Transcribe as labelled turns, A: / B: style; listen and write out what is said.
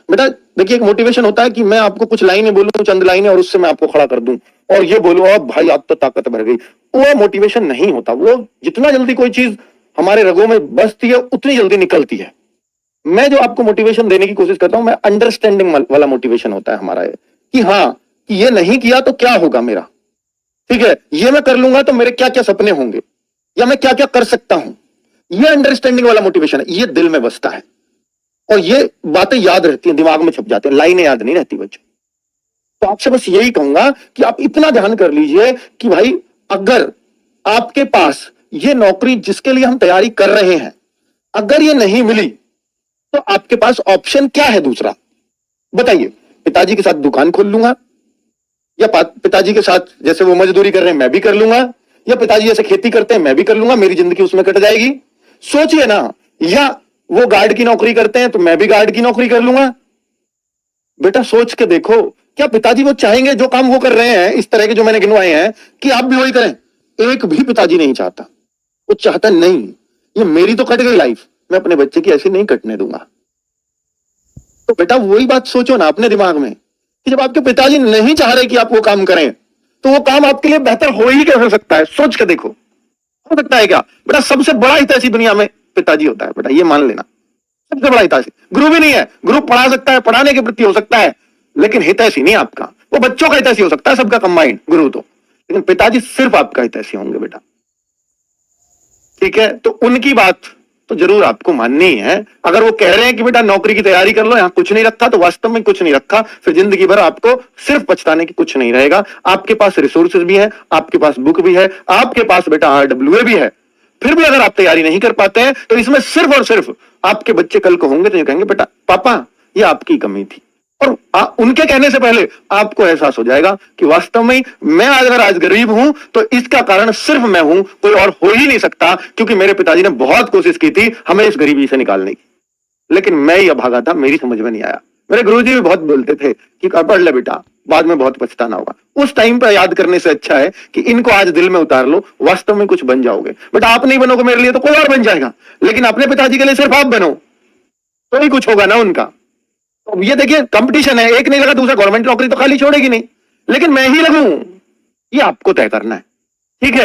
A: बेटा देखिए, एक मोटिवेशन होता है कि मैं आपको कुछ लाइनें बोलूं, चंद लाइनें, और उससे मैं आपको खड़ा कर दूं और ये बोलूं अब भाई आप तो ताकत भर गई। वो मोटिवेशन नहीं होता। वो जितना जल्दी कोई चीज हमारे रगों में बसती है उतनी जल्दी निकलती है। मैं जो आपको मोटिवेशन देने की कोशिश करता हूं, मैं अंडरस्टैंडिंग वाला मोटिवेशन होता है हमारा ये, कि हाँ कि ये नहीं किया तो क्या होगा मेरा, ठीक है, ये मैं कर लूंगा तो मेरे क्या क्या सपने होंगे, या मैं क्या क्या कर सकता हूं। ये अंडरस्टैंडिंग वाला मोटिवेशन है, ये दिल में बसता है और ये बातें याद रहती हैं, दिमाग में छप जाते हैं, लाइनें याद नहीं रहती बच्चों। तो आपसे बस यही कहूंगा कि आप इतना ध्यान कर लीजिए कि भाई अगर आपके पास ये नौकरी जिसके लिए हम तैयारी कर रहे हैं, अगर ये नहीं मिली तो आपके पास ऑप्शन क्या है दूसरा, बताइए। पिताजी के साथ दुकान खोल लूंगा, या पिताजी के साथ जैसे वो मजदूरी कर रहे हैं मैं भी कर लूंगा, या पिताजी जैसे खेती करते हैं मैं भी कर लूंगा, मेरी जिंदगी उसमें कट जाएगी। सोचिए ना। या वो गार्ड की नौकरी करते हैं तो मैं भी गार्ड की नौकरी कर लूंगा। बेटा सोच के देखो, क्या पिताजी वो चाहेंगे जो काम वो कर रहे हैं इस तरह के जो मैंने गिनवाए हैं कि आप भी वही करें? एक भी पिताजी नहीं चाहता। वो चाहता नहीं, ये मेरी तो कट गई लाइफ, मैं अपने बच्चे की ऐसी नहीं कटने दूंगा। तो बेटा वही बात सोचो ना अपने दिमाग में कि जब आपके पिताजी नहीं चाह रहे कि आप वो काम करें तो वो काम आपके लिए बेहतर हो ही कैसे सकता है? सोच के देखो, हो सकता है क्या? बेटा सबसे बड़ा हितैषी दुनिया में पिताजी होता है, बेटा ये मान लेना। सबसे बड़ा हितैषी गुरु भी नहीं है। गुरु पढ़ा सकता है, पढ़ाने के प्रति हो सकता है, लेकिन हितैषी नहीं आपका। वो बच्चों का हितैषी हो सकता है, सबका कंबाइंड गुरु तो, लेकिन पिताजी सिर्फ आपका हितैषी होंगे बेटा, ठीक है? तो उनकी बात तो जरूर आपको माननी है। अगर वो कह रहे हैं कि बेटा नौकरी की तैयारी कर लो, यहां कुछ नहीं रखा, तो वास्तव में कुछ नहीं रखा, फिर जिंदगी भर आपको सिर्फ पछताने की कुछ नहीं रहेगा। आपके पास रिसोर्सेज भी है, आपके पास बुक भी है, आपके पास बेटा RWA भी है। फिर भी अगर आप तैयारी नहीं कर पाते हैं तो इसमें सिर्फ और सिर्फ आपके बच्चे कल को होंगे तो ये कहेंगे बेटा पापा ये आपकी कमी थी, और उनके कहने से पहले आपको एहसास हो जाएगा कि वास्तव में मैं अगर आज गरीब हूं तो इसका कारण सिर्फ मैं हूं, कोई और हो ही नहीं सकता, क्योंकि मेरे पिताजी ने बहुत कोशिश की थी हमें इस गरीबी से निकालने की, लेकिन मैं ही अभागा था, मेरी समझ में नहीं आया। मेरे गुरुजी भी बहुत बोलते थे कि पढ़ ले बेटा, बाद में बहुत पछताना होगा। उस टाइम पर याद करने से अच्छा है कि इनको आज दिल में उतार लो, वास्तव में कुछ बन जाओगे। बेटा आप नहीं बनोगे मेरे लिए तो कोई और बन जाएगा, लेकिन अपने पिताजी के लिए सिर्फ आप बनो तो ही कुछ होगा ना उनका। तो ये देखिए कंपटीशन है, एक नहीं लगा दूसरा गवर्नमेंट नौकरी तो खाली छोड़ेगी नहीं, लेकिन मैं ही लगूं ये आपको तय करना है, ठीक है?